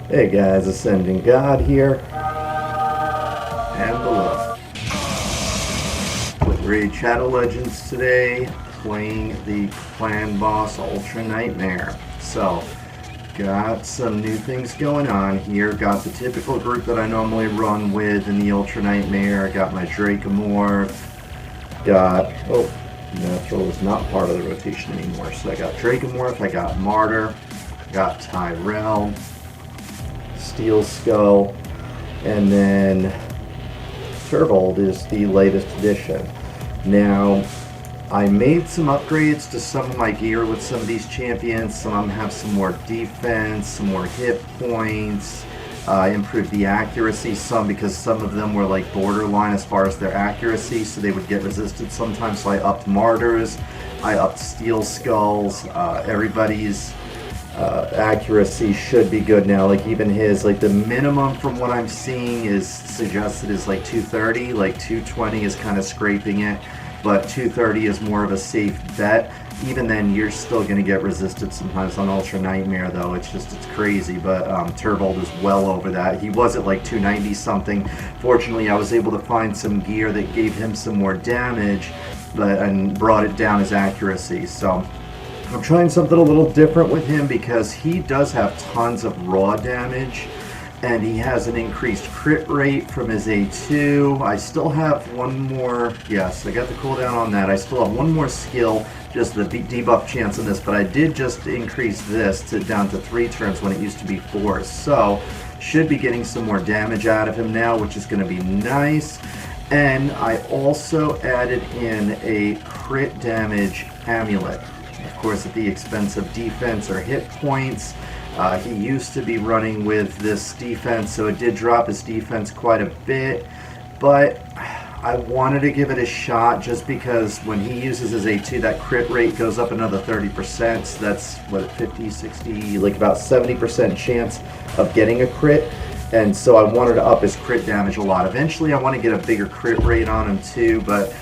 Hey guys, AscendantGod here, and below. With Raid Shadow Legends today, playing the Clan Boss Ultra Nightmare. So, got some new things going on here. Got the typical group that I normally run with in the Ultra Nightmare. Got my Dracomorph. Got, Natural is not part of the rotation anymore. So I got Dracomorph, I got Martyr, got Tyrell, Steel Skull, and then Turvold is the latest addition. Now, I made some upgrades to some of my gear with some of these champions. Some of them have some more defense, some more hit points. I improved the accuracy some because some of them were like borderline as far as their accuracy, so they would get resisted sometimes. So I upped Martyrs, I upped Steel Skulls. Everybody's accuracy should be good now. Like even his, like the minimum from what I'm seeing is suggested is like 230. Like 220 is kind of scraping it, but 230 is more of a safe bet. Even then, you're still going to get resisted sometimes on Ultra Nightmare, though. It's crazy. But Turvold is well over that. He was at like 290 something. Fortunately, I was able to find some gear that gave him some more damage, and brought it down his accuracy. So I'm trying something a little different with him because he does have tons of raw damage, and he has an increased crit rate from his A2. I still have one more, yes, I got the cooldown on that. I still have one more skill, just the debuff chance in this, but I did just increase this down to 3 turns when it used to be 4. So, should be getting some more damage out of him now, which is going to be nice. And I also added in a crit damage amulet. Of course, at the expense of defense or hit points. He used to be running with this defense, so it did drop his defense quite a bit, but I wanted to give it a shot just because when he uses his A2, that crit rate goes up another 30%, so that's, what, 50, 60, like about 70% chance of getting a crit, and so I wanted to up his crit damage a lot. Eventually, I want to get a bigger crit rate on him too, but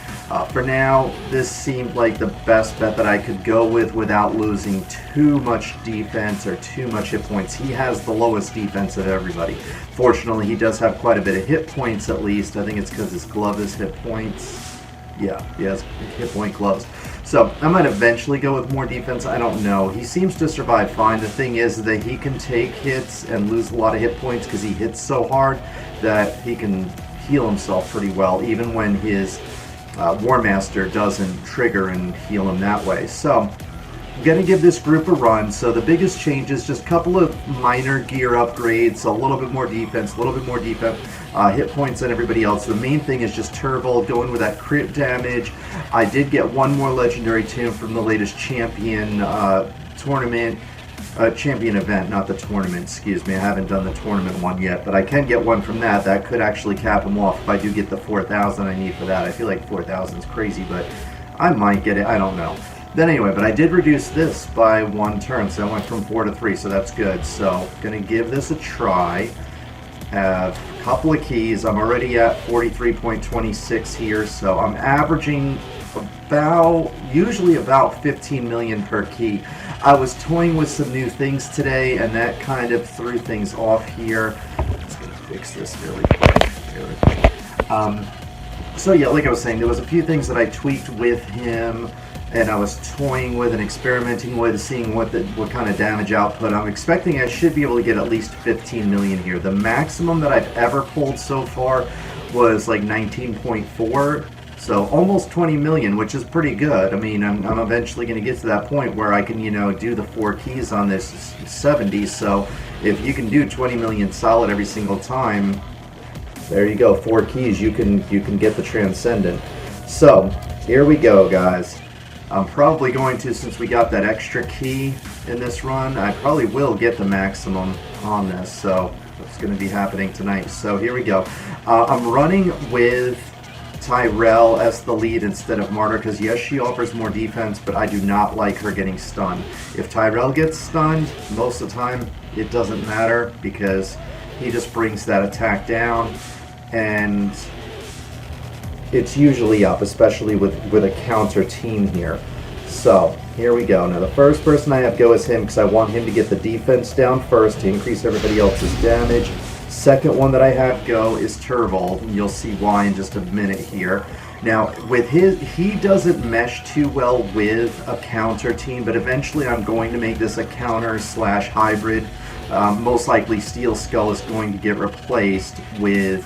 for now, this seemed like the best bet that I could go with without losing too much defense or too much hit points. He has the lowest defense of everybody. Fortunately, he does have quite a bit of hit points at least. I think it's because his glove is hit points. Yeah, he has hit point gloves. So I might eventually go with more defense. I don't know. He seems to survive fine. The thing is that he can take hits and lose a lot of hit points because he hits so hard that he can heal himself pretty well, even when his War Master doesn't trigger and heal him that way. So I'm going to give this group a run. So the biggest change is just a couple of minor gear upgrades, a little bit more defense, hit points than everybody else. The main thing is just Turvold going with that crit damage. I did get one more legendary tomb from the latest champion tournament. Champion event, not the tournament, excuse me. I haven't done the tournament one yet, but I can get one from that. That could actually cap him off if I do get the 4,000 I need for that. I feel like 4,000 is crazy, but I might get it. I don't know. Then anyway, but I did reduce this by 1 turn, so I went from 4 to 3, so that's good. So, going to give this a try. Have a couple of keys. I'm already at 43.26 here, so I'm averaging usually about 15 million per key. I was toying with some new things today, and that kind of threw things off here. I'm just going to fix this really quick. So yeah, like I was saying, there was a few things that I tweaked with him, and I was toying with and experimenting with, seeing what kind of damage output. I'm expecting I should be able to get at least 15 million here. The maximum that I've ever pulled so far was like 19.4. So almost 20 million, which is pretty good. I mean, I'm eventually going to get to that point where I can, do the 4 keys on this 70. So if you can do 20 million solid every single time, there you go, 4 keys. You can get the Transcendent. So here we go, guys. I'm probably going to, since we got that extra key in this run, I probably will get the maximum on this. So it's going to be happening tonight. So here we go. I'm running with Tyrell as the lead instead of Martyr because yes, she offers more defense, but I do not like her getting stunned. If Tyrell gets stunned, most of the time it doesn't matter because he just brings that attack down, and it's usually up, especially with a counter team here. So here we go. Now the first person I have go is him because I want him to get the defense down first to increase everybody else's damage. Second one that I have go is Turvold, and you'll see why in just a minute here. Now, with he doesn't mesh too well with a counter team, but eventually I'm going to make this a counter/hybrid. Most likely Steel Skull is going to get replaced with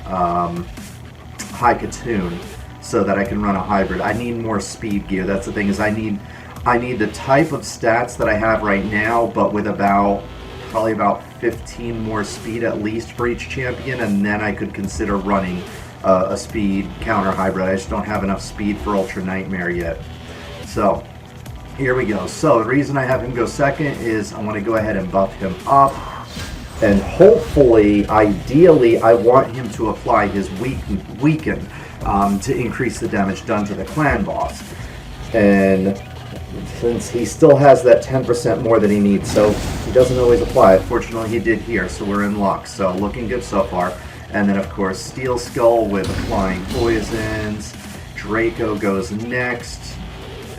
High Katoon so that I can run a hybrid. I need more speed gear. That's the thing, is I need the type of stats that I have right now, but with probably about 15 more speed at least for each champion, and then I could consider running a speed counter hybrid. I just don't have enough speed for Ultra Nightmare yet. So here we go. So the reason I have him go second is I want to go ahead and buff him up, and hopefully, ideally, I want him to apply his weaken to increase the damage done to the clan boss. And since he still has that 10% more than he needs, so he doesn't always apply it. Fortunately, he did here, so we're in luck. So looking good so far. And then, of course, Steel Skull with applying poisons. Draco goes next,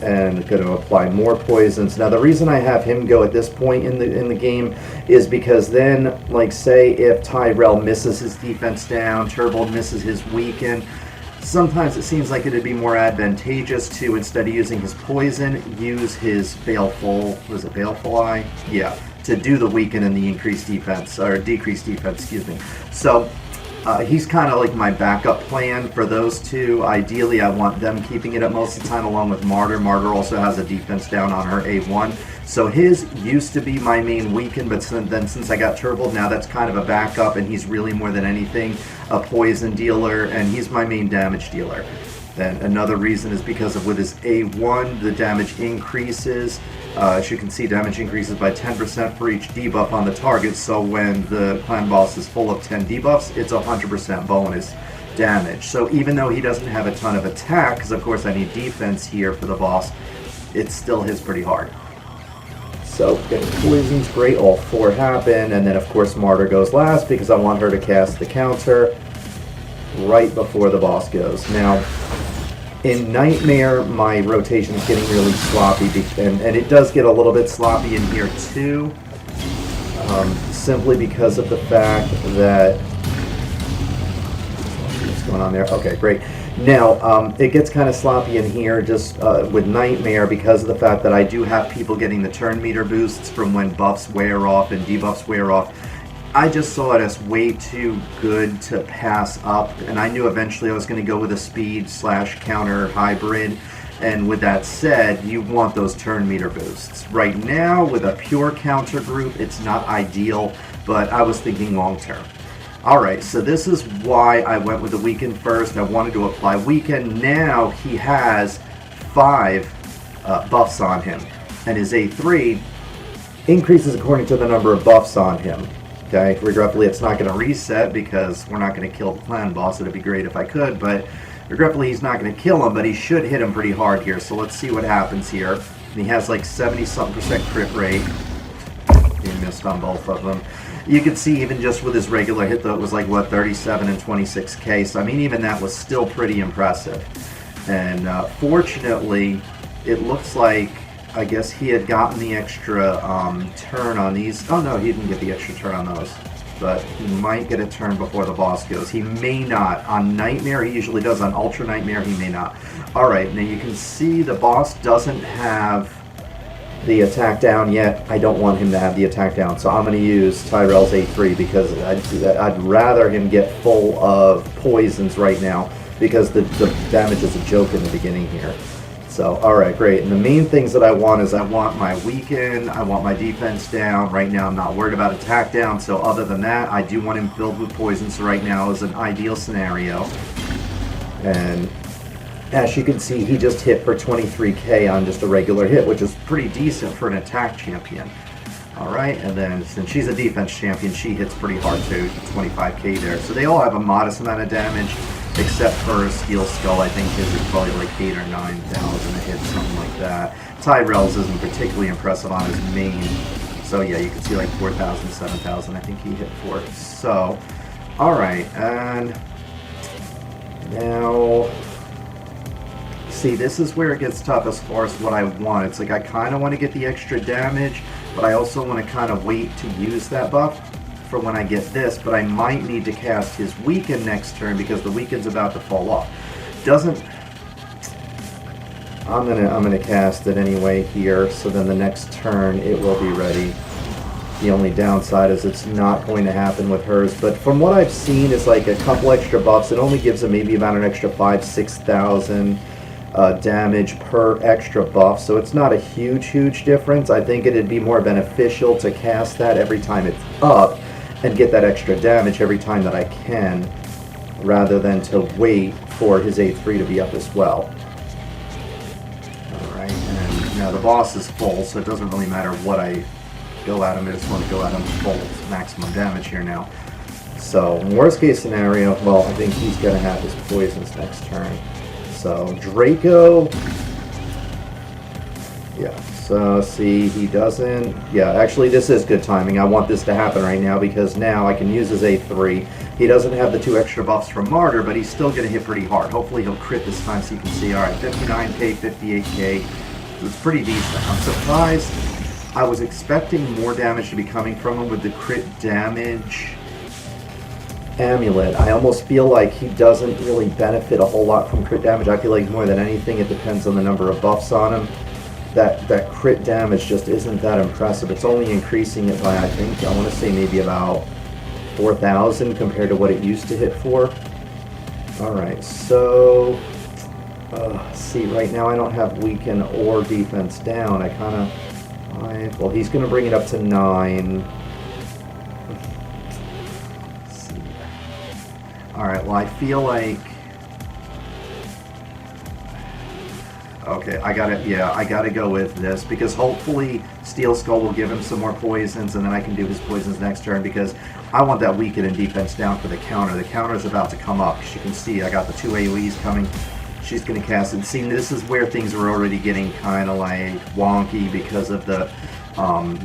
and going to apply more poisons. Now, the reason I have him go at this point in the game is because then, like, say if Tyrell misses his defense down, Turbold misses his weaken, sometimes it seems like it'd be more advantageous to, instead of using his poison, use his Baleful, was it Baleful Eye? Yeah, to do the weaken and the increased defense, or decreased defense, excuse me. So he's kind of like my backup plan for those two. Ideally, I want them keeping it up most of the time along with Martyr. Martyr also has a defense down on her A1. So his used to be my main weaken, but then since I got Turbo, now that's kind of a backup, and he's really more than anything a poison dealer, and he's my main damage dealer. Then another reason is because of with his A1, the damage increases. As you can see, damage increases by 10% for each debuff on the target, so when the clan boss is full of 10 debuffs, it's 100% bonus damage. So even though he doesn't have a ton of attack, because of course I need defense here for the boss, it still hits pretty hard. So getting poisons, great, all four happen, and then of course Martyr goes last because I want her to cast the counter right before the boss goes. Now, in Nightmare, my rotation is getting really sloppy, and it does get a little bit sloppy in here too, simply because of the fact that, what's going on there? Okay, great. Now, it gets kind of sloppy in here just with Nightmare because of the fact that I do have people getting the turn meter boosts from when buffs wear off and debuffs wear off. I just saw it as way too good to pass up, and I knew eventually I was going to go with a speed/counter hybrid, and with that said, you want those turn meter boosts. Right now, with a pure counter group, it's not ideal, but I was thinking long term. Alright, so this is why I went with the weaken first. I wanted to apply weaken. Now he has 5 buffs on him, and his A3 increases according to the number of buffs on him. Okay, regretfully it's not going to reset because we're not going to kill the clan boss. It'd be great if I could, but regretfully he's not going to kill him, but he should hit him pretty hard here. So let's see what happens here. And he has like 70-something% crit rate. He missed on both of them. You can see even just with his regular hit though, it was like, what, 37 and 26k. So I mean, even that was still pretty impressive. And fortunately, it looks like, I guess he had gotten the extra turn on these. Oh no, he didn't get the extra turn on those. But he might get a turn before the boss goes. He may not. On Nightmare, he usually does. On Ultra Nightmare, he may not. Alright, now you can see the boss doesn't have the attack down yet. I don't want him to have the attack down, so I'm going to use Tyrell's A3 because I'd rather him get full of poisons right now because the damage is a joke in the beginning here. So, alright, great. And the main things that I want is I want my weaken, I want my defense down. Right now I'm not worried about attack down, so other than that, I do want him filled with poison, so right now is an ideal scenario. And as you can see, he just hit for 23k on just a regular hit, which is pretty decent for an attack champion. Alright, and then since she's a defense champion, she hits pretty hard too, 25k there. So they all have a modest amount of damage, except for Steel Skull. I think his is probably like 8,000 or 9,000 a hit, something like that. Tyrell's isn't particularly impressive on his main. So yeah, you can see like 4,000, 7,000 I think he hit for it. So, alright, and now See, this is where it gets tough as far as what I want. It's like I kind of want to get the extra damage, but I also want to kind of wait to use that buff for when I get this, but I might need to cast his weaken next turn because the weaken's about to fall off. Doesn't... I'm gonna cast it anyway here, so then the next turn it will be ready. The only downside is it's not going to happen with hers, but from what I've seen is like a couple extra buffs. It only gives him maybe about an extra 5,000-6,000 damage per extra buff, so it's not a huge difference. I think it'd be more beneficial to cast that every time it's up and get that extra damage every time that I can, rather than to wait for his A3 to be up as well. Alright, and now the boss is full, so it doesn't really matter what I go at him. I just want to go at him full maximum damage here now. So, worst case scenario, well, I think he's going to have his poisons next turn. So, Draco, yeah, so see, he doesn't, yeah, actually this is good timing. I want this to happen right now because now I can use his A3. He doesn't have the 2 extra buffs from Martyr, but he's still going to hit pretty hard. Hopefully he'll crit this time so you can see, alright, 59k, 58k, it's pretty decent. I'm surprised. I was expecting more damage to be coming from him with the crit damage amulet. I almost feel like he doesn't really benefit a whole lot from crit damage. I feel like more than anything it depends on the number of buffs on him. That crit damage just isn't that impressive. It's only increasing it by, I think, I want to say maybe about 4,000 compared to what it used to hit for. Alright, so see, right now I don't have weaken or defense down. I kind of, well, he's going to bring it up to 9. Alright, well, I feel like... Okay, I gotta go with this, because hopefully Steel Skull will give him some more poisons, and then I can do his poisons next turn, because I want that weaken and defense down for the counter. The counter is about to come up. As you can see, I got the 2 AoEs coming. She's going to cast it. See, this is where things are already getting kind of like wonky because of the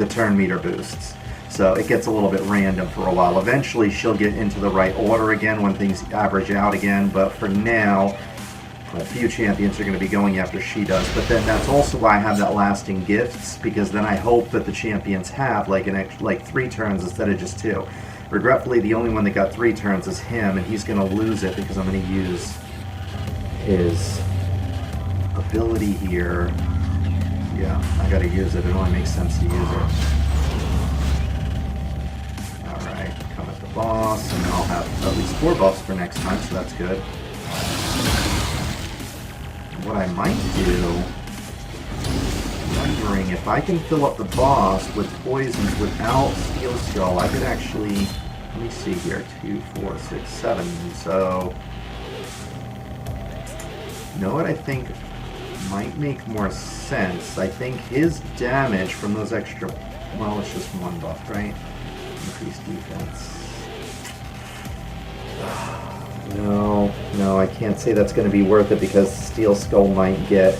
turn meter boosts. So it gets a little bit random for a while. Eventually she'll get into the right order again when things average out again, but for now, a few champions are going to be going after she does. But then that's also why I have that lasting gifts, because then I hope that the champions have like an extra, like 3 turns instead of just 2. Regretfully, the only one that got 3 turns is him, and he's going to lose it because I'm going to use his ability here. Yeah, I got to use it. It only makes sense to use it. Alright, come at the boss, and then I'll have at least 4 buffs for next time, so that's good. What I might do, I'm wondering if I can fill up the boss with poisons without Steel Skull, I could actually, let me see here, 2, 4, 6, 7, so, you know what I think might make more sense? I think his damage from those extra, well, it's just 1 buff, right? Increased defense. No, I can't say that's going to be worth it because Steel Skull might get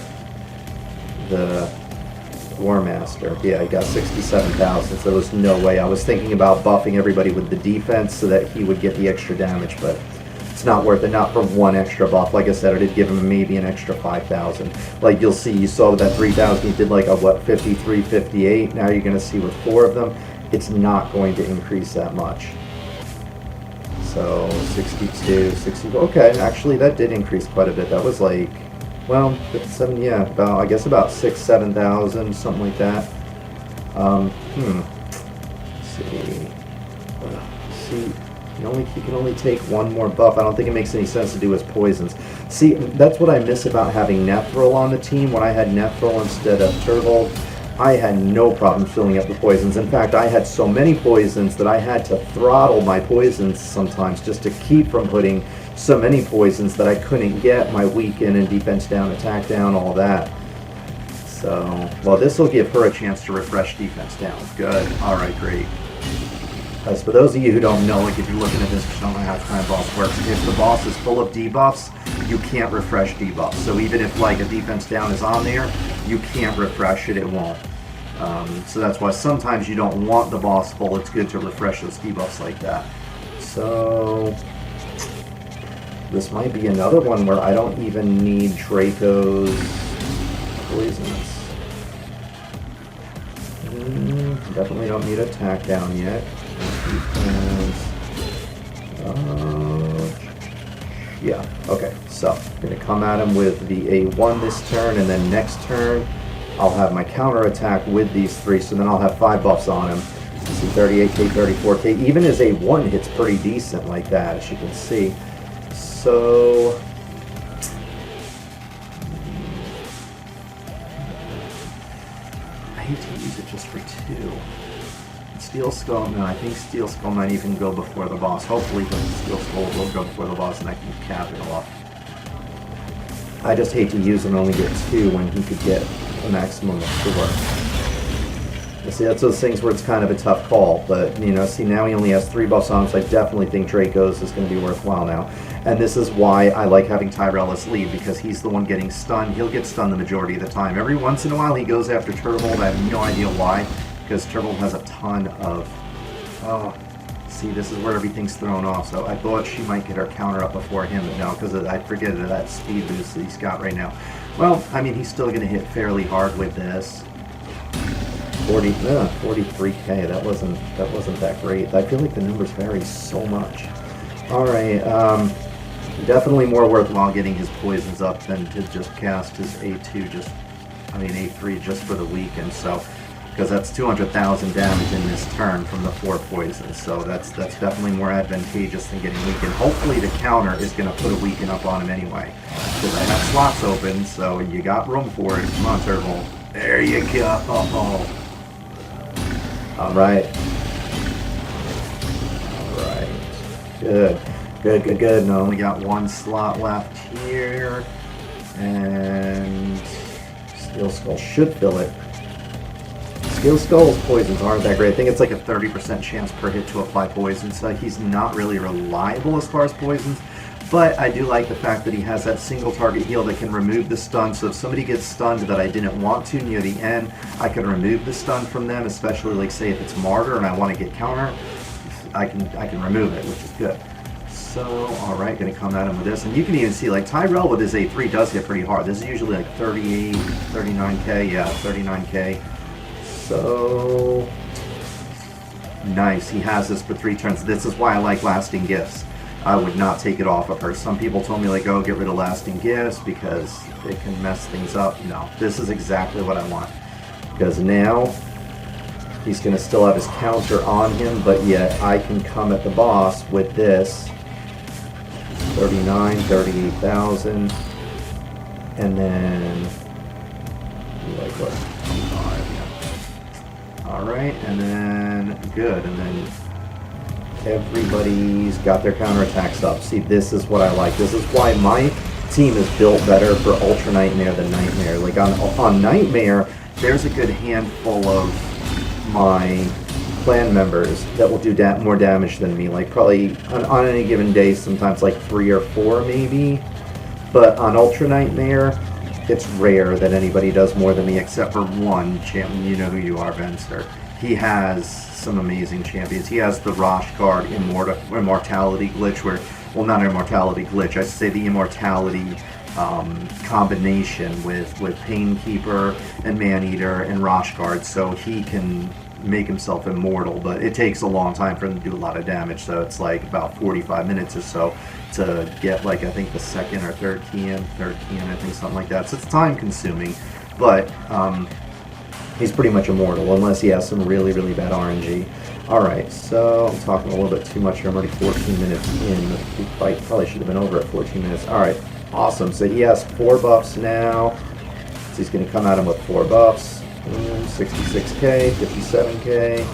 the War Master. Yeah, he got 67,000, so there was no way. I was thinking about buffing everybody with the defense so that he would get the extra damage, but it's not worth it, not for 1 extra buff. Like I said, I did give him maybe an extra 5,000. Like you'll see, you saw with that 3,000, he did like a, what, 53, 58. Now you're going to see with 4 of them, it's not going to increase that much. So, 62, 64, okay, actually that did increase quite a bit. That was like, well, 57, yeah, about, I guess about 6,000, 7,000, something like that. Let's see, he can only take 1 more buff. I don't think it makes any sense to do his poisons. See, that's what I miss about having Nethril on the team. When I had Nethril instead of Turvold, I had no problem filling up the poisons. In fact, I had so many poisons that I had to throttle my poisons sometimes just to keep from putting so many poisons that I couldn't get my weaken and defense down, attack down, all that. So, well, this will give her a chance to refresh defense down. Good. Alright, great. As for those of you who don't know, like if you're looking at this, you don't know how time boss works. If the boss is full of debuffs, you can't refresh debuffs. So even if like a defense down is on there, you can't refresh it, it won't. So that's why sometimes you don't want the boss full. It's good to refresh those debuffs like that. So, This might be another one where I don't even need Draco's poisons. Definitely don't need attack down yet. Yeah, okay, so I'm going to come at him with the A1 this turn, and then next turn I'll have my counter attack with these three, so then I'll have 5 buffs on him. You see 38k, 34k, even his A1 hits pretty decent like that, as you can see. So I hate to use it just for 2. Steel Skull, no, I think Steel Skull might even go before the boss. Hopefully Steel Skull will go before the boss and I can cap it off. I just hate to use it and only get 2 when he could get a maximum of 4. You see, that's those things where it's kind of a tough call, but, you know, see, now he only has 3 buffs on him, so I definitely think Draco's is going to be worthwhile now. And this is why I like having Tyrell as lead, because he's the one getting stunned. He'll get stunned the majority of the time. Every once in a while he goes after Turbold. I have no idea why. Because Turbold has a ton of... Oh, see, this is where everything's thrown off. So I thought she might get her counter up before him, but no, because I forget that speed boost that he's got right now. Well, I mean, he's still going to hit fairly hard with this. 43k. That wasn't that great. I feel like the numbers vary so much. All right, definitely more worthwhile getting his poisons up than to just cast his A2. A3 just for the weaken. So. Because that's 200,000 damage in this turn from the 4 poisons, so that's definitely more advantageous than getting weakened. Hopefully the counter is going to put a weaken up on him anyway, because I have slots open, so you got room for it. Come on, Turbo. There you go. All right. Good. No, only got 1 slot left here, and Steel Skull should fill it. Steel Skull's poisons aren't that great. I think it's like a 30% chance per hit to apply poison, so he's not really reliable as far as poisons. But I do like the fact that he has that single target heal that can remove the stun, so if somebody gets stunned that I didn't want to near the end, I can remove the stun from them, especially like say if it's Martyr and I want to get counter, I can remove it, which is good. So, alright, gonna come at him with this. And you can even see, like, Tyrell with his A3 does hit pretty hard. This is usually like 38, 39k, yeah, 39k. So, nice. He has this for 3 turns. This is why I like Lasting Gifts. I would not take it off of her. Some people told me, like, oh, get rid of Lasting Gifts because it can mess things up. No, this is exactly what I want. Because now, he's going to still have his counter on him, but yet I can come at the boss with this. 39, 38,000. And then, like what? 25, yeah. Alright, and then, good, and then everybody's got their counterattacks up. See, this is what I like. This is why my team is built better for Ultra Nightmare than Nightmare. Like, on Nightmare, there's a good handful of my clan members that will do more damage than me. Like, probably, on any given day, sometimes like 3 or 4, maybe. But on Ultra Nightmare, it's rare that anybody does more than me, except for one champion. You know who you are, Venster. He has some amazing champions. He has the Rosh card Immortality glitch, where, well, not Immortality glitch, I should say the Immortality combination with Painkeeper and Maneater and Rosh guard, so he can make himself immortal, but it takes a long time for him to do a lot of damage, so it's like about 45 minutes or so to get, like, I think the third key in, I think, something like that. So it's time consuming, but he's pretty much immortal unless he has some really, really bad RNG. Alright, so I'm talking a little bit too much here. I'm already 14 minutes in. The fight probably should have been over at 14 minutes. Alright, awesome. So he has 4 buffs now. So he's going to come at him with 4 buffs. 66k, 57k.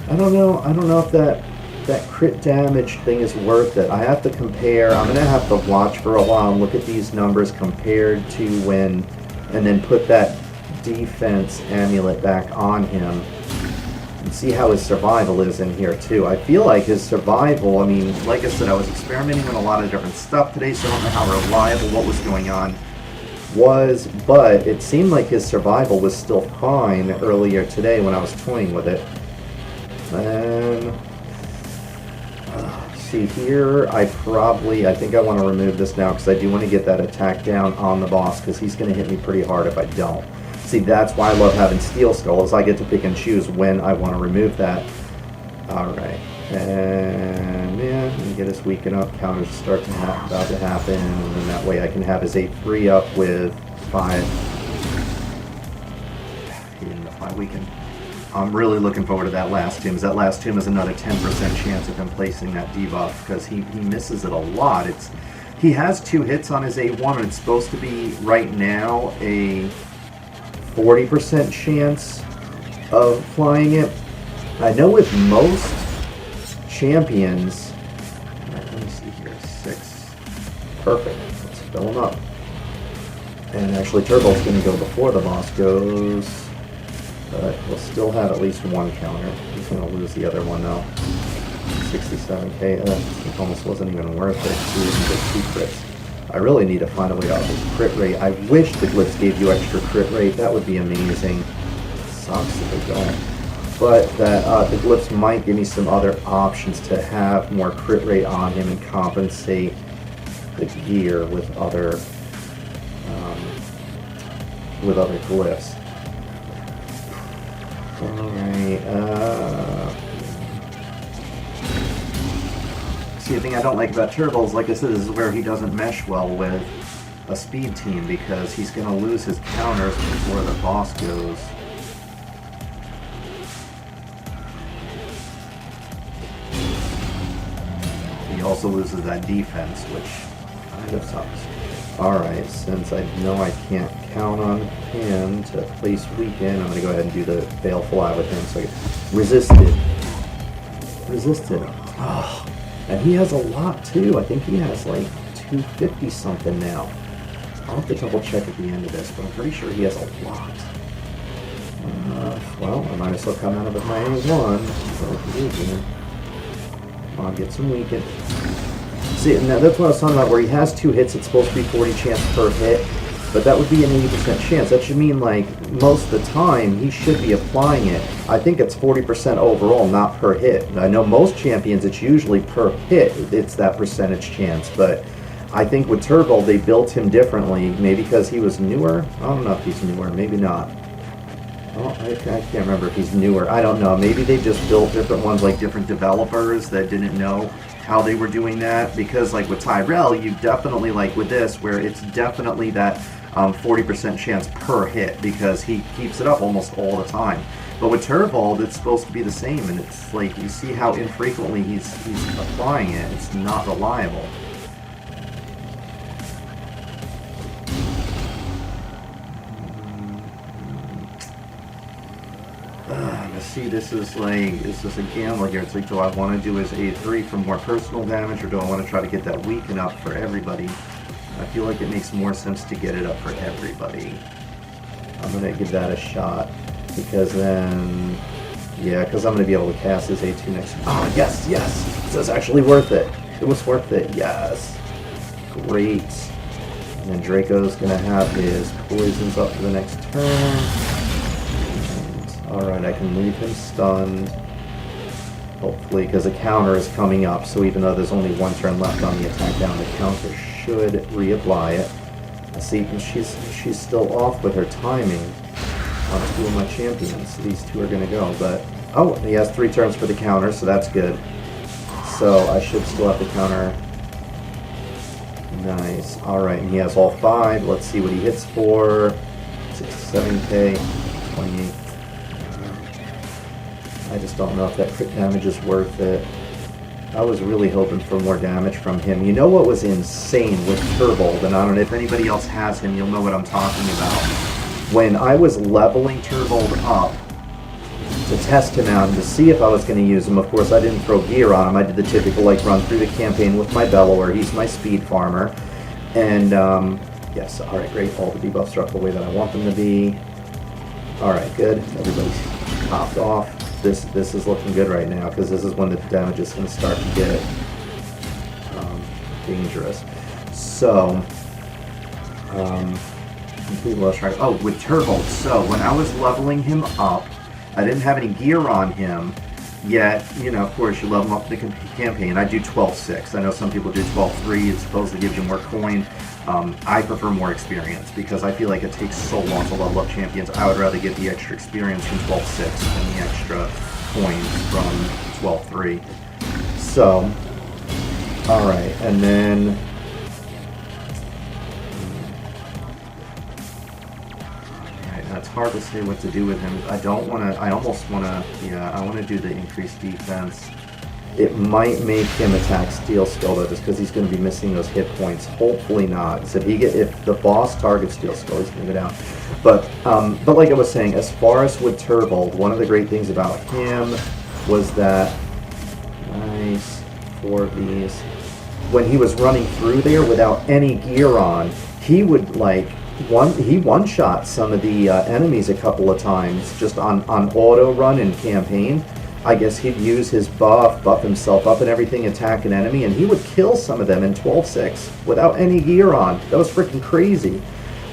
I don't know if that crit damage thing is worth it. I have to compare. I'm going to have to watch for a while and look at these numbers compared to when, and then put that defense amulet back on him and see how his survival is in here too. I feel like his survival, I mean, like I said, I was experimenting with a lot of different stuff today, so I don't know how reliable what was going on was, but it seemed like his survival was still fine earlier today when I was toying with it. And see here, I think I want to remove this now because I do want to get that attack down on the boss because he's going to hit me pretty hard if I don't. See, that's why I love having Steel Skull, is I get to pick and choose when I want to remove that. Alright, and yeah, let me get his weaken up, counters start to about to happen, and then that way I can have his 8-3 up with 5. He didn't have 5 weaken. I'm really looking forward to that last tomb. That last tomb is another 10% chance of him placing that debuff because he misses it a lot. He has 2 hits on his A1 and it's supposed to be right now a 40% chance of flying it. I know with most champions, let me see here, 6. Perfect. Let's fill him up. And actually Turbo's going to go before the boss goes. But we'll still have at least 1 counter. He's going to lose the other one though. 67k. It almost wasn't even worth it. He didn't get 2 crits. I really need to find a way to up his crit rate. I wish the glyphs gave you extra crit rate. That would be amazing. It sucks if they don't. But that the glyphs might give me some other options to have more crit rate on him and compensate the gear with other glyphs. Alright, see, the thing I don't like about Turbo is, like I said, this is where he doesn't mesh well with a speed team because he's going to lose his counters before the boss goes. He also loses that defense, which kind of sucks. Alright, since I know I can't count on him to place weaken, I'm going to go ahead and do the fail fly with him. So I get resisted. Oh, and he has a lot too. I think he has like 250 something now. I'll have to double check at the end of this, but I'm pretty sure he has a lot. Well, I might as well come out of it my A1. So I'll get some weaken. See, now that's what I was talking about, where he has 2 hits, it's supposed to be 40 chance per hit, but that would be an 80% chance. That should mean, like, most of the time, he should be applying it. I think it's 40% overall, not per hit. And I know most champions, it's usually per hit, it's that percentage chance, but I think with Turbo, they built him differently, maybe because he was newer? I don't know if he's newer, maybe not. Oh, I can't remember if he's newer. I don't know. Maybe they just built different ones, like different developers that didn't know how they were doing that. Because like with Tyrell, you definitely, like with this, where it's definitely that 40% chance per hit because he keeps it up almost all the time. But with Turvold, it's supposed to be the same, and it's like you see how infrequently he's applying it. It's not reliable. See, this is a gamble here. It's like, do I want to do his A3 for more personal damage, or do I want to try to get that weaken up for everybody? I feel like it makes more sense to get it up for everybody. I'm going to give that a shot, because then, yeah, because I'm going to be able to cast his A2 next. Oh, yes, yes! This is actually worth it. It was worth it, yes. Great. And then Draco's going to have his poisons up for the next turn. Alright, I can leave him stunned, hopefully, because the counter is coming up, so even though there's only 1 turn left on the attack down, the counter should reapply it. See, she's still off with her timing on 2 of my champions. These 2 are going to go, but... Oh, he has 3 turns for the counter, so that's good. So I should still have the counter. Nice. Alright, and he has all 5. Let's see what he hits for. 67k, 28. I just don't know if that crit damage is worth it. I was really hoping for more damage from him. You know what was insane with Turbold, and I don't know if anybody else has him, you'll know what I'm talking about. When I was leveling Turbold up to test him out and to see if I was going to use him, of course I didn't throw gear on him. I did the typical like run through the campaign with my Bellower. He's my speed farmer. And yes, alright, great. All the debuffs are up the way that I want them to be. Alright, good. Everybody's popped off. This is looking good right now, because this is when the damage is going to start to get dangerous. So, with Turbo, so when I was leveling him up, I didn't have any gear on him, Yet, you know, of course, you level them up in the campaign. I do 12-6. I know some people do 12-3. It supposedly gives you more coin. I prefer more experience because I feel like it takes so long to level up champions. I would rather get the extra experience from 12-6 than the extra coins from 12-3. So, alright, and then... It's hard to say what to do with him. I don't want to, I almost want to, yeah, I want to do the increased defense. It might make him attack Steel Skull though, just because he's going to be missing those hit points. Hopefully not. So if the boss targets Steel Skull, he's going to go down. But like I was saying, as far as with Turbold, one of the great things about him was that, nice, 4 of these. When he was running through there without any gear on, he would like, he one-shot some of the enemies a couple of times just on auto run in campaign. I guess he'd use his buff himself up and everything, attack an enemy, and he would kill some of them in 12-6 without any gear on. That was freaking crazy.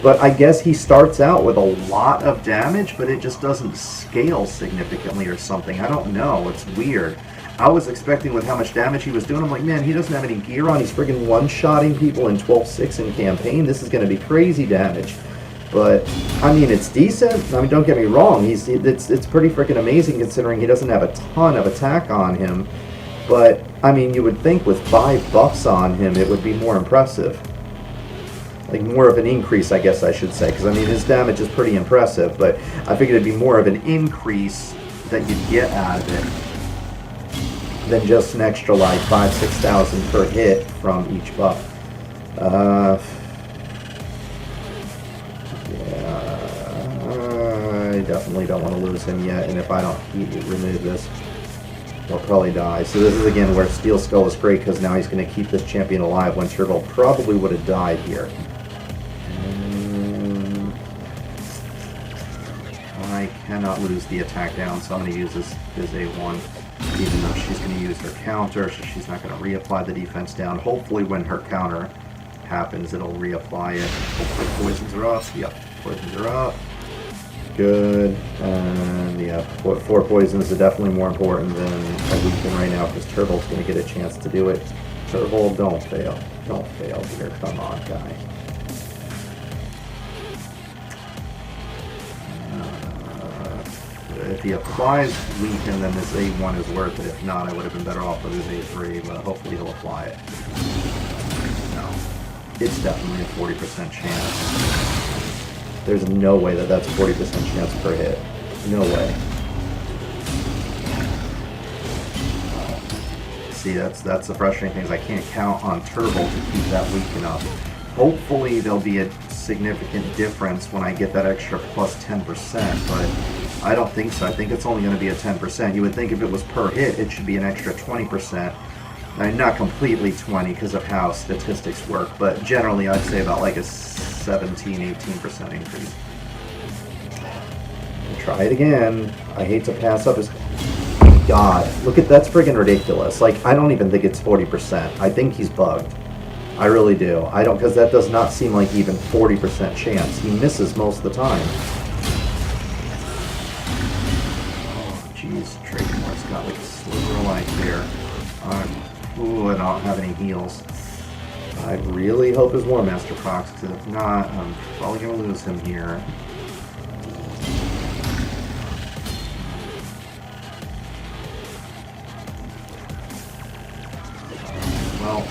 But I guess he starts out with a lot of damage, but it just doesn't scale significantly or something. I don't know. It's weird. I was expecting with how much damage he was doing, I'm like, man, he doesn't have any gear on. He's friggin' one-shotting people in 12-6 in campaign. This is going to be crazy damage. But, I mean, it's decent. I mean, don't get me wrong. It's pretty freaking amazing considering he doesn't have a ton of attack on him. But, I mean, you would think with 5 buffs on him, it would be more impressive. Like, more of an increase, I guess I should say. Because, I mean, his damage is pretty impressive. But I figured it'd be more of an increase that you'd get out of it than just an extra like 5,000-6,000 per hit from each buff. Yeah, I definitely don't want to lose him yet, and if I don't remove this, he'll probably die. So this is again where Steel Skull is great because now he's going to keep this champion alive when Turtle probably would have died here. I cannot lose the attack down, so I'm going to use his A1. Even though she's going to use her counter, so she's not going to reapply the defense down. Hopefully when her counter happens, it'll reapply it. Hopefully poisons are up. Yep, poisons are up. Good. And yeah, 4 poisons are definitely more important than a weaken right now because Turbo's going to get a chance to do it. Turbo, don't fail. Don't fail here. Come on, guy. If he applies weaken, then this A1 is worth it. If not, I would have been better off with his A3, but hopefully he'll apply it. No. It's definitely a 40% chance. There's no way that that's a 40% chance per hit. No way. See, that's the frustrating thing is I can't count on Turbo to keep that weaken up. Hopefully there'll be a significant difference when I get that extra plus 10%, but I don't think so. I think it's only going to be a 10%. You would think if it was per hit, it should be an extra 20%. I mean, not completely 20 because of how statistics work, but generally I'd say about like a 17-18% increase. Try it again. I hate to pass up his... God, look at that's friggin' ridiculous. Like, I don't even think it's 40%. I think he's bugged. I really do. I don't, because that does not seem like even 40% chance. He misses most of the time. Jeez, Trademark's got like a sliver of life there. Ooh, I don't have any heals. I really hope his War Master procs, because if not, I'm probably going to lose him here. Well,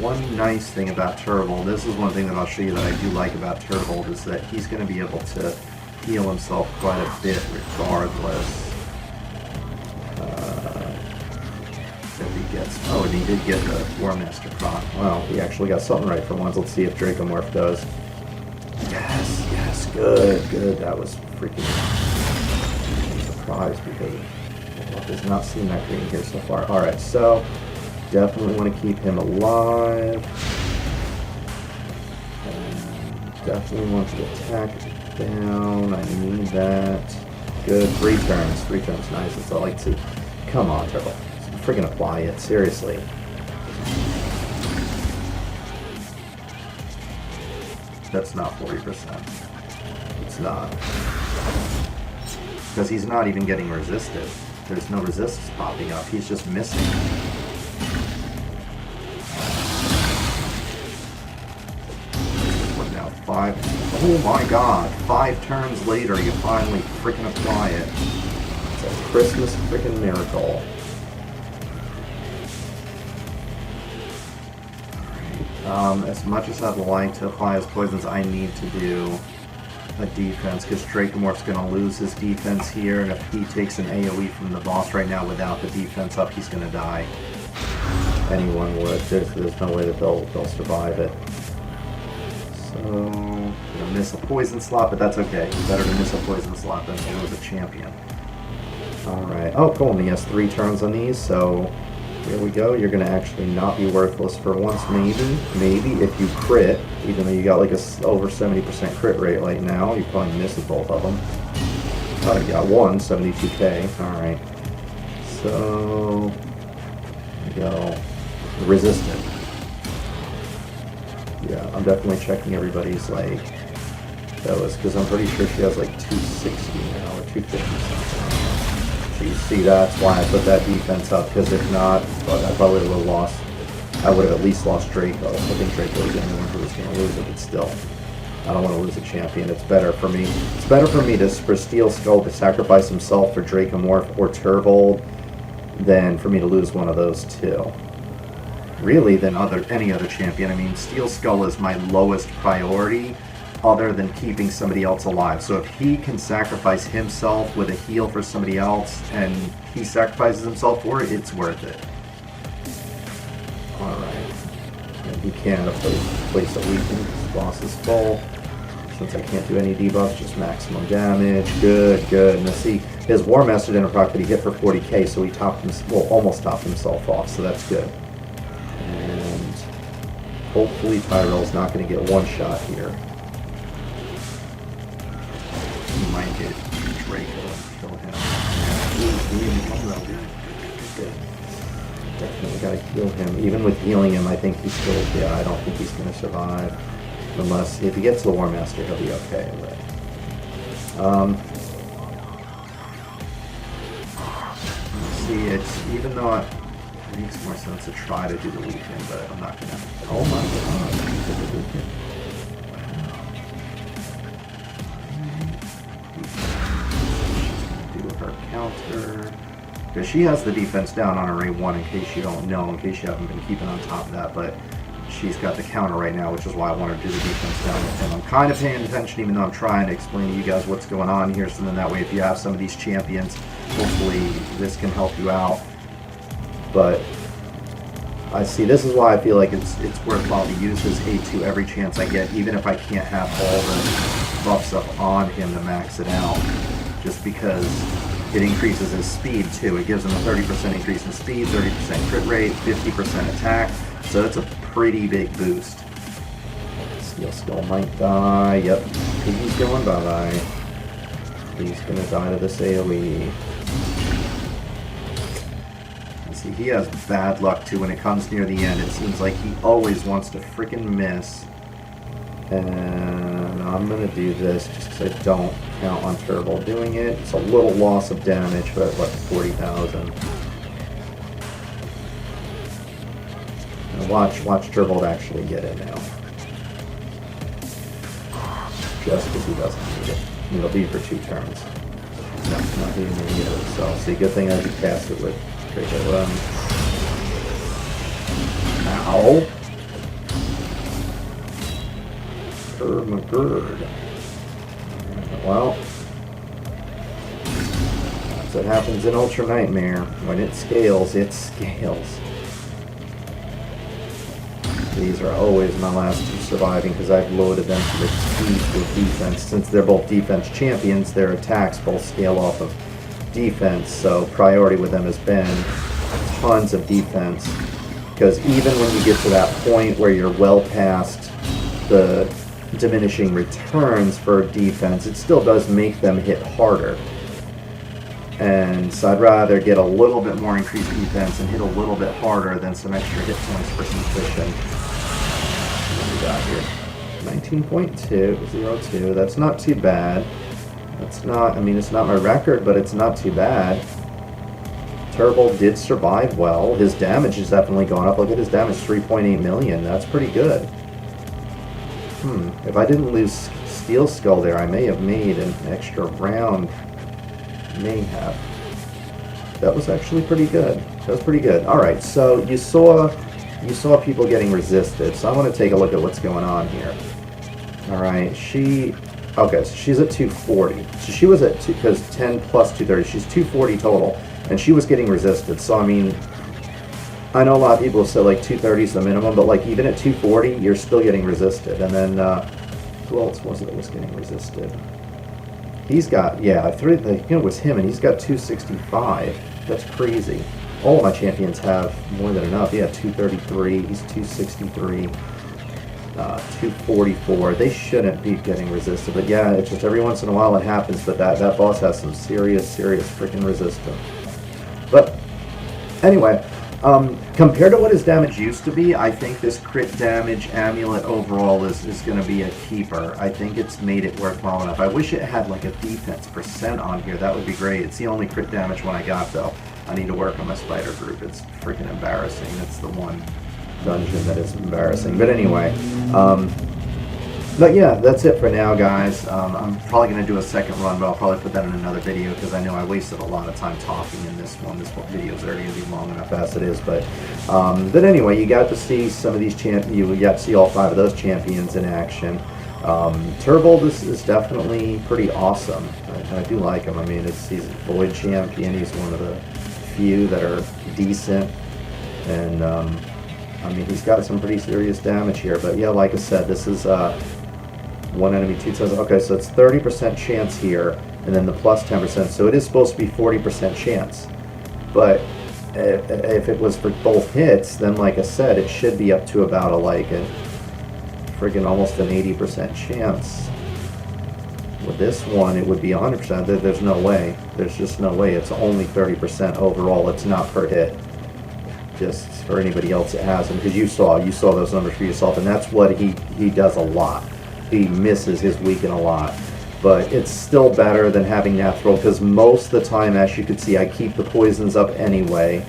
one nice thing about Turbold, this is one thing that I'll show you that I do like about Turbold, is that he's going to be able to heal himself quite a bit regardless. If he gets, oh, and he did get the War Master proc. Well, he actually got something right for once. Let's see if Dracomorph does. Yes, yes, good, good. That was freaking surprised because it does not seem that green here so far. Alright, so definitely want to keep him alive. And definitely want to attack down. I need that. Good. 3 turns. 3 turns. Nice. That's all I like to see. Come on, Turtle. Freaking apply it. Seriously. That's not 40%. It's not. Because he's not even getting resisted. there's no resistance popping up. He's just missing. What now? 5. Oh my god. 5 turns later, you finally freaking apply it. It's a Christmas freaking miracle. As much as I'd like to apply his poisons, I need to do a defense, because Dracomorph's going to lose his defense here, and if he takes an AoE from the boss right now without the defense up, he's going to die. Anyone would. There's no way that they'll survive it. So, going to miss a poison slot, but that's okay. Better to miss a poison slot than to lose a champion. Alright. Oh, cool, and he has 3 turns on these, so here we go. You're going to actually not be worthless for once, maybe. Maybe if you crit, even though you got like a over 70% crit rate right now, you probably missed both of them. Oh, you got one, 72k. Alright. So, there you go. Resistant. Yeah, I'm definitely checking everybody's, like, those, because I'm pretty sure she has like 260 now, or 250 something. You see, that's why I put that defense up, because if not, I probably would have lost. I would have at least lost Draco. I think Draco was the only one who was going to lose it, but still, I don't want to lose a champion. It's better for me. It's better for me for Steel Skull to sacrifice himself for Dracomorph or Turvold than for me to lose one of those two. Really, than any other champion. I mean, Steel Skull is my lowest priority, other than keeping somebody else alive. So if he can sacrifice himself with a heal for somebody else, and he sacrifices himself for it, it's worth it. Alright. And he can place a weaken, because the boss is full. Since I can't do any debuffs, just maximum damage. Good, good. Now see, his War Master didn't proc, but he hit for 40k, so he almost topped himself off, so that's good. And hopefully Tyrell's not going to get one shot here. He might get Draco and kill him. Definitely gotta heal him. Even with healing him, I think he's still, yeah, I don't think he's gonna survive. Unless, if he gets the War Master, he'll be okay, but... see, it's, even though it makes more sense to try to do the weekend, but I'm not gonna... Oh my god, the weekend. Her counter, because she has the defense down on her A1 in case you don't know, in case you haven't been keeping on top of that, but she's got the counter right now, which is why I wanted to do the defense down with him. I'm kind of paying attention, even though I'm trying to explain to you guys what's going on here, so then that way if you have some of these champions, hopefully this can help you out. But I see, this is why I feel like it's worthwhile to use his A2 every chance I get, even if I can't have all the buffs up on him to max it out, just because it increases his speed too. It gives him a 30% increase in speed, 30% crit rate, 50% attack, so it's a pretty big boost. Steel Skull might die. Yep, Piggy's going bye-bye. He's gonna die to this AoE. You see, he has bad luck too when it comes near the end. It seems like he always wants to freaking miss. And I'm going to do this just because I don't count on Turbo doing it. It's a little loss of damage, but what, 40,000. And watch Turbo actually get it now. Just because he doesn't need it. And it'll be for 2 turns. No, not even going to get it. So, see, good thing I could cast it with Draco. Ow! McGird. Well, that's what happens in Ultra Nightmare. When it scales, it scales. These are always my last 2 surviving because I've loaded them to the teeth with defense. Since they're both defense champions, their attacks both scale off of defense, so priority with them has been tons of defense. Because even when you get to that point where you're well past the diminishing returns for defense, it still does make them hit harder. And so I'd rather get a little bit more increased defense and hit a little bit harder than some extra hit points for some cushion. What do we got here? 19.202. That's not too bad. That's not, I mean, it's not my record, but it's not too bad. Turbo did survive well. His damage is definitely going up. Look at his damage, 3.8 million. That's pretty good. If I didn't lose Steel Skull there, I may have made an extra round. May have. That was actually pretty good. That was pretty good. Alright, so you saw people getting resisted. So I want to take a look at what's going on here. Alright, okay, so she's at 240. So she was at because 10 plus 230. She's 240 total. And she was getting resisted. So I mean, I know a lot of people say like 230 is the minimum, but like even at 240, you're still getting resisted. And then who else was it that was getting resisted? He's got, yeah, I think it was him, and he's got 265. That's crazy. All of my champions have more than enough. Yeah, 233. He's 263. 244. They shouldn't be getting resisted, but yeah, it's just every once in a while it happens. But that boss has some serious freaking resistance. But anyway, compared to what his damage used to be, I think this crit damage amulet overall is going to be a keeper. I think it's made it worthwhile enough. I wish it had like a defense % on here. That would be great. It's the only crit damage one I got though. I need to work on my spider group. It's freaking embarrassing. It's the one dungeon that is embarrassing. But anyway, but yeah, that's it for now, guys. I'm probably going to do a second run, but I'll probably put that in another video because I know I wasted a lot of time talking in this one. This video is already going to be long enough as it is. But anyway, you got to see some of these you got to see all 5 of those champions in action. Turbo is definitely pretty awesome. I do like him. I mean, he's a Void champion. He's one of the few that are decent. And I mean, he's got some pretty serious damage here. But yeah, like I said, this is one enemy, 2 times. Okay, so it's 30% chance here, and then the plus 10%. So it is supposed to be 40% chance. But if it was for both hits, then like I said, it should be up to about a friggin' almost an 80% chance. With this one, it would be 100%. There's no way. There's just no way. It's only 30% overall. It's not per hit. Just for anybody else that has them, because you saw those numbers for yourself, and that's what he does a lot. He misses his weaken a lot, but it's still better than having that throw, because most of the time, as you can see, I keep the poisons up anyway,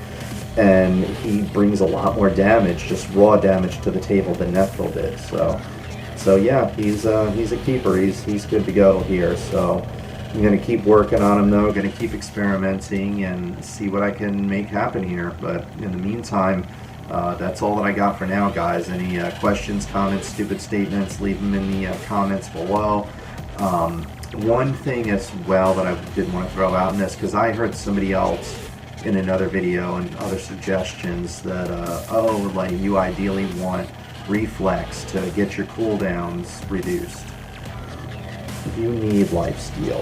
and he brings a lot more damage, just raw damage to the table than Nethril did. So yeah, he's a keeper. He's good to go here. So I'm going to keep working on him though. Going to keep experimenting and see what I can make happen here. But in the meantime, that's all that I got for now, guys. Any questions, comments, stupid statements, leave them in the comments below. One thing as well that I did want to throw out in this, because I heard somebody else in another video and other suggestions that, like you ideally want reflex to get your cooldowns reduced. You need lifesteal.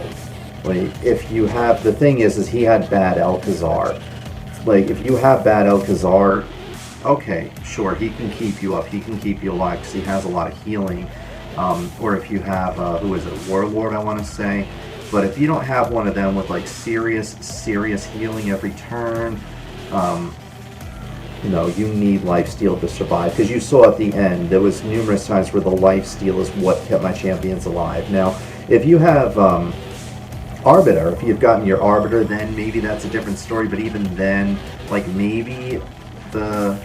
Like, if you have, the thing is he had bad Alcazar. Like, if you have bad Alcazar, okay, sure, he can keep you up, he can keep you alive because he has a lot of healing. Or if you have, who is it, Warlord, I want to say. But if you don't have one of them with like serious healing every turn, you need lifesteal to survive. Because you saw at the end, there was numerous times where the lifesteal is what kept my champions alive. Now, if you have Arbiter, if you've gotten your Arbiter, then maybe that's a different story. But even then, like maybe the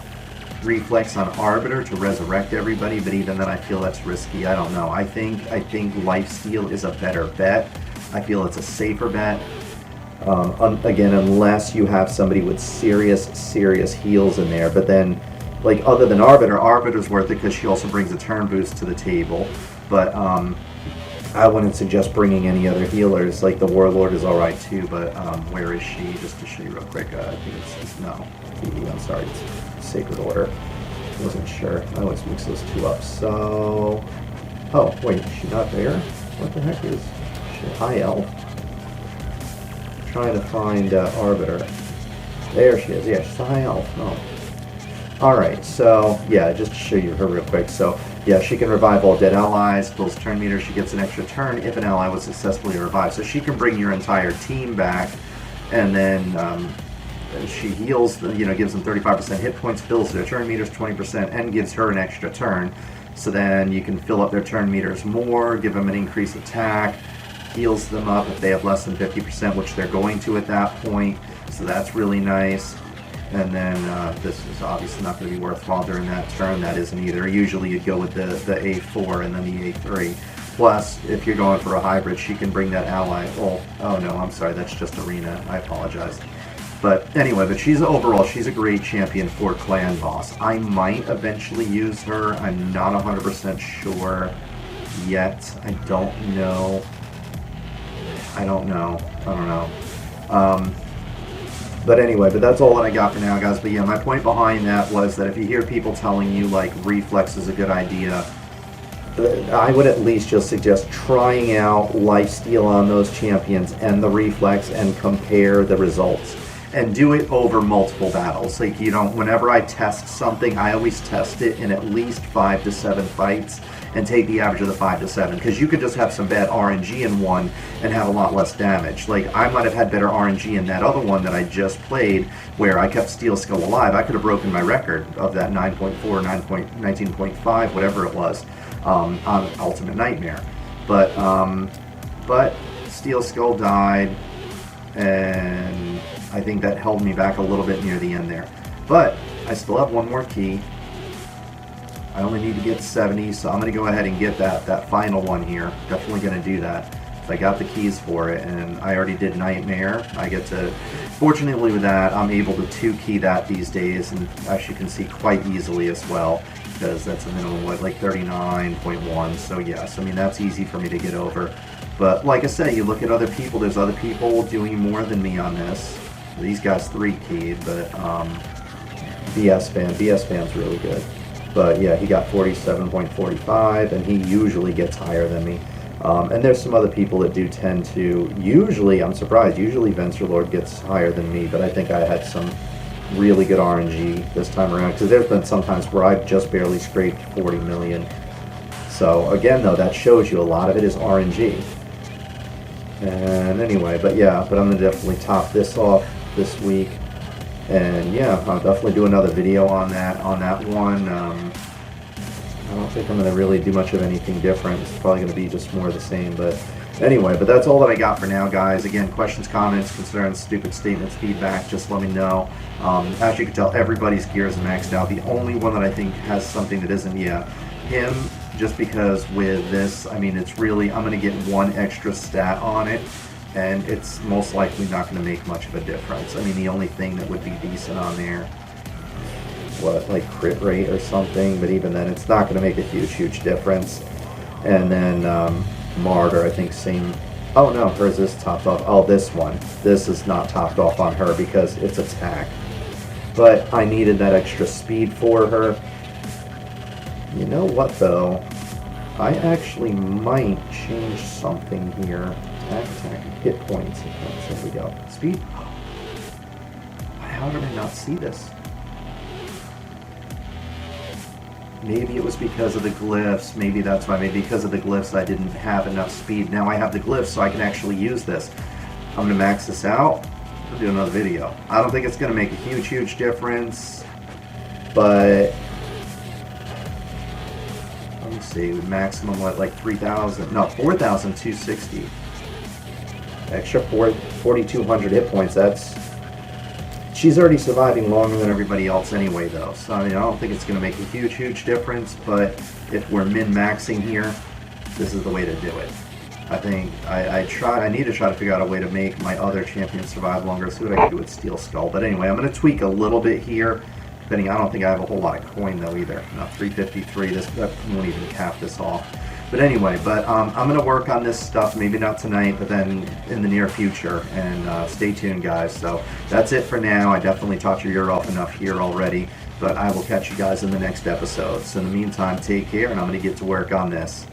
reflex on Arbiter to resurrect everybody, but even then I feel that's risky. I don't know. I think lifesteal is a better bet. I feel it's a safer bet. Again, unless you have somebody with serious heals in there. But then, like, other than Arbiter's worth it because she also brings a turn boost to the table. But I wouldn't suggest bringing any other healers. Like, the Warlord is alright too, but where is she? Just to show you real quick, I think I'm sorry, it's Sacred Order. I wasn't sure. I always mix those two up. So, oh, wait, is she not there? What the heck is she? High Elf. Trying to find Arbiter. There she is. Yeah, she's a High Elf. Oh. Alright, so, yeah, just to show you her real quick. So, yeah, she can revive all dead allies, fills turn meter, she gets an extra turn if an ally was successfully revived. So she can bring your entire team back, and then she heals, gives them 35% hit points, fills their turn meters 20%, and gives her an extra turn. So then you can fill up their turn meters more, give them an increased attack, heals them up if they have less than 50%, which they're going to at that point. so that's really nice. And then this is obviously not going to be worthwhile during that turn. That isn't either. Usually you'd go with the A4 and then the A3. Plus, if you're going for a hybrid, she can bring that ally. Oh no, I'm sorry, that's just arena. I apologize. But anyway, but overall, she's a great champion for clan boss. I might eventually use her. I'm not 100% sure yet. I don't know. But anyway, but that's all that I got for now, guys. But yeah, my point behind that was that if you hear people telling you, like, reflex is a good idea, I would at least just suggest trying out lifesteal on those champions and the reflex and compare the results. And do it over multiple battles. Like, you don't, whenever I test something, I always test it in at least 5 to 7 fights and take the average of the 5 to 7. Because you could just have some bad RNG in one and have a lot less damage. Like, I might have had better RNG in that other one that I just played where I kept Steel Skull alive. I could have broken my record of that 9.4, 19.5, whatever it was, on Ultimate Nightmare. But Steel Skull died, and I think that held me back a little bit near the end there. But I still have one more key. I only need to get 70, so I'm going to go ahead and get that final one here. Definitely going to do that. So I got the keys for it, and I already did Nightmare. I get to, fortunately with that, I'm able to 2-key that these days, and as you can see, quite easily as well, because that's a minimum, what, like 39.1. So yes, I mean, that's easy for me to get over. But like I said, you look at other people, there's other people doing more than me on this. These guys 3-keyed, but BS Fan's really good. But yeah, he got 47.45, and he usually gets higher than me. And there's some other people that do tend to, usually, I'm surprised, usually Venturelord gets higher than me, but I think I had some really good RNG this time around, because there's been some times where I've just barely scraped 40 million. So again, though, that shows you a lot of it is RNG. And anyway, but yeah, but I'm going to definitely top this off this week. And yeah, I'll definitely do another video on that one. I don't think I'm going to really do much of anything different. It's probably going to be just more of the same. But anyway, but that's all that I got for now, guys. Again, questions, comments, concerns, stupid statements, feedback, just let me know. As you can tell, everybody's gear is maxed out. The only one that I think has something that isn't, him, just because with this, I mean, it's really, I'm going to get one extra stat on it, and it's most likely not going to make much of a difference. I mean, the only thing that would be decent on there, what, like crit rate or something, but even then, it's not going to make a huge difference. And then Martyr, I think, same. Oh no, hers is topped off. Oh, this one. This is not topped off on her because it's attack. But I needed that extra speed for her. You know what, though? I actually might change something here. Attack, hit points. There we go. Speed. How did I not see this? Maybe it was because of the glyphs. Maybe that's why. Maybe because of the glyphs I didn't have enough speed. Now I have the glyphs, so I can actually use this. I'm going to max this out. I'll do another video. I don't think it's going to make a huge difference, but let me see. Maximum, what, like 3,000? No, 4,260. Extra 4,200 hit points. That's... She's already surviving longer than everybody else anyway, though. So, I mean, I don't think it's going to make a huge difference, but if we're min-maxing here, this is the way to do it. I think I need to try to figure out a way to make my other champions survive longer. See what I can do with Steel Skull. But anyway, I'm going to tweak a little bit here. Depending, I don't think I have a whole lot of coin, though, either. No, 353. That won't even cap this off. But anyway, I'm going to work on this stuff, maybe not tonight, but then in the near future, and stay tuned, guys. So that's it for now. I definitely taught your ear off enough here already, but I will catch you guys in the next episode. So in the meantime, take care, and I'm going to get to work on this.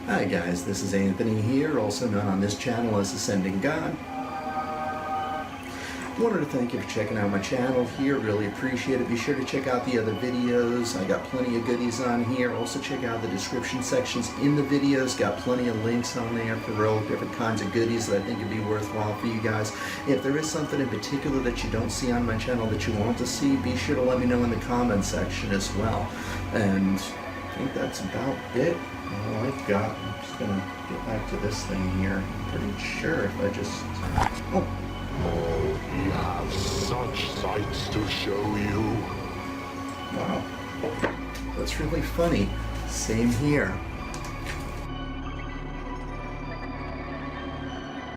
Hi guys, this is Anthony here, also known on this channel as AscendantGod. Wanted to thank you for checking out my channel here, really appreciate it. Be sure to check out the other videos. I got plenty of goodies on here. Also check out the description sections in the videos. Got plenty of links on there for all different kinds of goodies that I think would be worthwhile for you guys. If there is something in particular that you don't see on my channel that you want to see, be sure to let me know in the comment section as well. And I think that's about it. All I've got. I'm just going to get back to this thing here. I'm pretty sure if I just... Oh! Oh, we have such sights to show you. Wow. That's really funny. Same here.